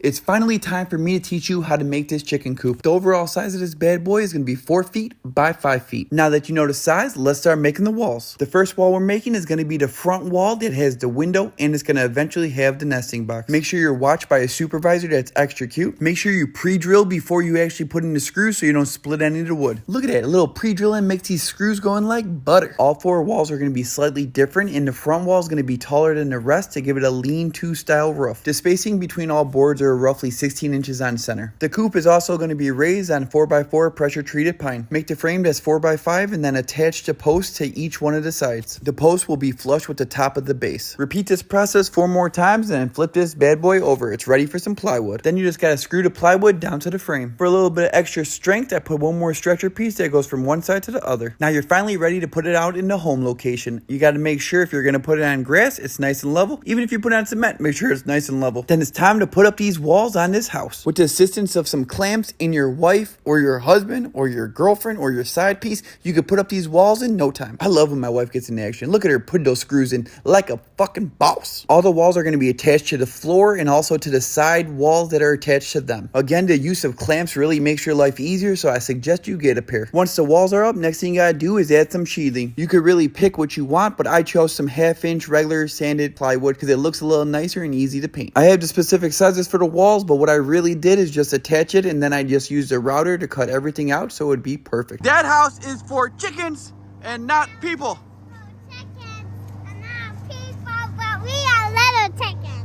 It's finally time for me to teach you how to make this chicken coop. The overall size of this bad boy is going to be 4 feet by 5 feet. Now that you know the size, let's start making the walls. The first wall we're making is going to be the front wall that has the window and it's going to eventually have the nesting box. Make sure you're watched by a supervisor that's extra cute. Make sure you pre-drill before you actually put in the screws so you don't split any of the wood. Look at that, a little pre-drilling makes these screws going like butter. All 4 walls are going to be slightly different and the front wall is going to be taller than the rest to give it a lean-to style roof. The spacing between all boards are roughly 16 inches on center. The coop is also going to be raised on 4x4 pressure treated pine. Make the frame that's 4x5 and then attach the posts to each one of the sides. The post will be flush with the top of the base. Repeat this process 4 more times and then flip this bad boy over. It's ready for some plywood. Then you just gotta screw the plywood down to the frame. For a little bit of extra strength, I put one more stretcher piece that goes from one side to the other. Now you're finally ready to put it out in the home location. You gotta make sure if you're gonna put it on grass, it's nice and level. Even if you put it on cement, make sure it's nice and level. Then it's time to put up these walls on this house. With the assistance of some clamps and your wife or your husband or your girlfriend or your side piece, you could put up these walls in no time. I love when my wife gets in action. Look at her putting those screws in like a fucking boss. All the walls are going to be attached to the floor and also to the side walls that are attached to them. Again, the use of clamps really makes your life easier, so I suggest you get a pair. Once the walls are up, next thing you gotta do is add some sheathing. You could really pick what you want, but I chose some 1/2 inch regular sanded plywood because it looks a little nicer and easy to paint. I have the specific sizes for the walls, but what I really did is just attach it and then I just used a router to cut everything out so it would be perfect. That house is for chickens and not people.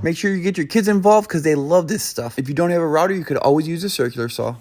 Make sure you get your kids involved because they love this stuff. If you don't have a router, you could always use a circular saw.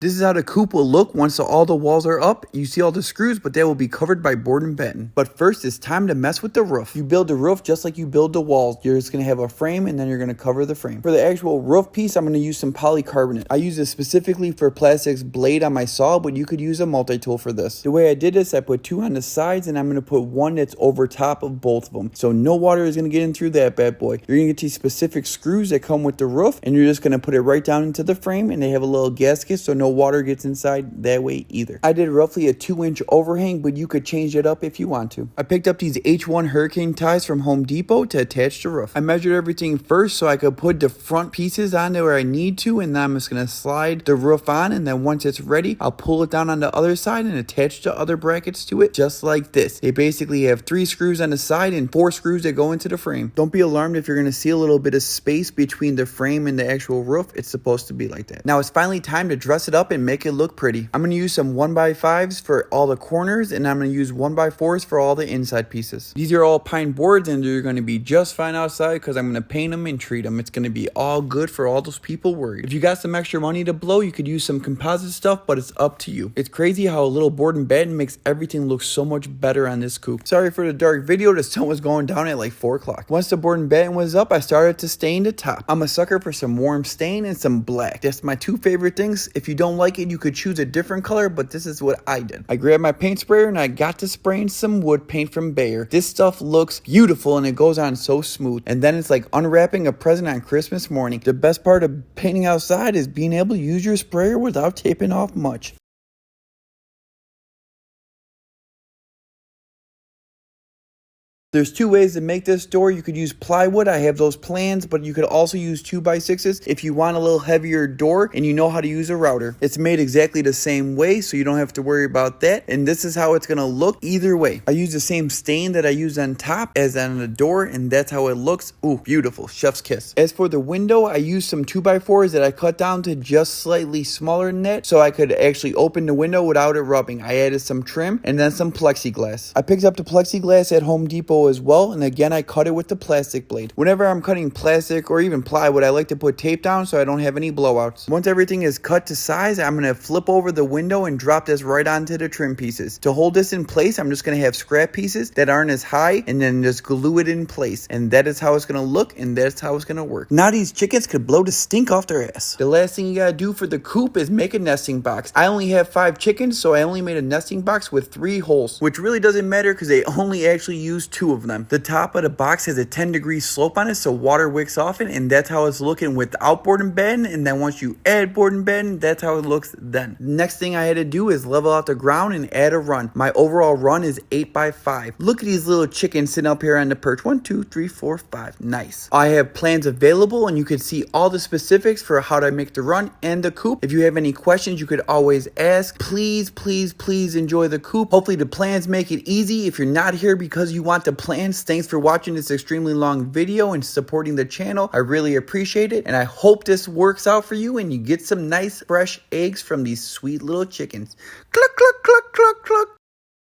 This is how the coop will look once all the walls are up. You see all the screws, but they will be covered by board and batten. But first, it's time to mess with the roof. You build the roof just like you build the walls. You're just going to have a frame, and then you're going to cover the frame. For the actual roof piece, I'm going to use some polycarbonate. I use this specifically for plastic's blade on my saw, but you could use a multi-tool for this. The way I did this, I put 2 on the sides, and I'm going to put 1 that's over top of both of them. So no water is going to get in through that bad boy. You're going to get these specific screws that come with the roof, and you're just going to put it right down into the frame, and they have a little gasket so no water gets inside that way either. I did roughly a 2-inch overhang, but you could change it up if you want to. I picked up these H1 hurricane ties from Home Depot to attach the roof. I measured everything first so I could put the front pieces on there where I need to, and then I'm just going to slide the roof on, and then once it's ready, I'll pull it down on the other side and attach the other brackets to it just like this. They basically have 3 screws on the side and 4 screws that go into the frame. Don't be alarmed if you're going to see a little bit of space between the frame and the actual roof. It's supposed to be like that. Now it's finally time to dress it up and make it look pretty. I'm going to use some 1x5s for all the corners, and I'm going to use 1x4s for all the inside pieces. These are all pine boards and they're going to be just fine outside because I'm going to paint them and treat them. It's going to be all good for all those people worried. If you got some extra money to blow, you could use some composite stuff, but it's up to you. It's crazy how a little board and batten makes everything look so much better on this coop. Sorry for the dark video, the sun was going down at like 4 o'clock. Once the board and batten was up, I started to stain the top. I'm a sucker for some warm stain and some black. That's my 2 favorite things. If you don't like it, you could choose a different color, but this is what I did. I grabbed my paint sprayer and I got to spraying some wood paint from Bayer. This stuff looks beautiful and it goes on so smooth. And then it's like unwrapping a present on Christmas morning. The best part of painting outside is being able to use your sprayer without taping off much. There's 2 ways to make this door. You could use plywood. I have those plans, but you could also use 2x6s if you want a little heavier door and you know how to use a router. It's made exactly the same way, so you don't have to worry about that. And this is how it's going to look either way. I use the same stain that I used on top as on the door, and that's how it looks. Ooh, beautiful. Chef's kiss. As for the window, I used some 2x4s that I cut down to just slightly smaller than that, so I could actually open the window without it rubbing. I added some trim and then some plexiglass. I picked up the plexiglass at Home Depot as well, and again I cut it with the plastic blade. Whenever I'm cutting plastic or even plywood, I like to put tape down so I don't have any blowouts. Once everything is cut to size, I'm going to flip over the window and drop this right onto the trim pieces. To hold this in place, I'm just going to have scrap pieces that aren't as high and then just glue it in place, and that is how it's going to look and that's how it's going to work. Now these chickens could blow the stink off their ass. The last thing you gotta do for the coop is make a nesting box. I only have 5 chickens, so I only made a nesting box with 3 holes, which really doesn't matter because they only actually use 2 of them. The top of the box has a 10-degree slope on it, so water wicks off it, and that's how it's looking without board and bedding. And then once you add board and bedding, that's how it looks then. Next thing I had to do is level out the ground and add a run. My overall run is 8x5. Look at these little chickens sitting up here on the perch. 1, 2, 3, 4, 5. Nice. I have plans available, and you could see all the specifics for how to make the run and the coop. If you have any questions, you could always ask. Please, please, please enjoy the coop. Hopefully the plans make it easy. If you're not here because you want the plans, thanks for watching this extremely long video and supporting the channel. I really appreciate it, and I hope this works out for you and you get some nice fresh eggs from these sweet little chickens. Cluck, cluck, cluck, cluck, cluck.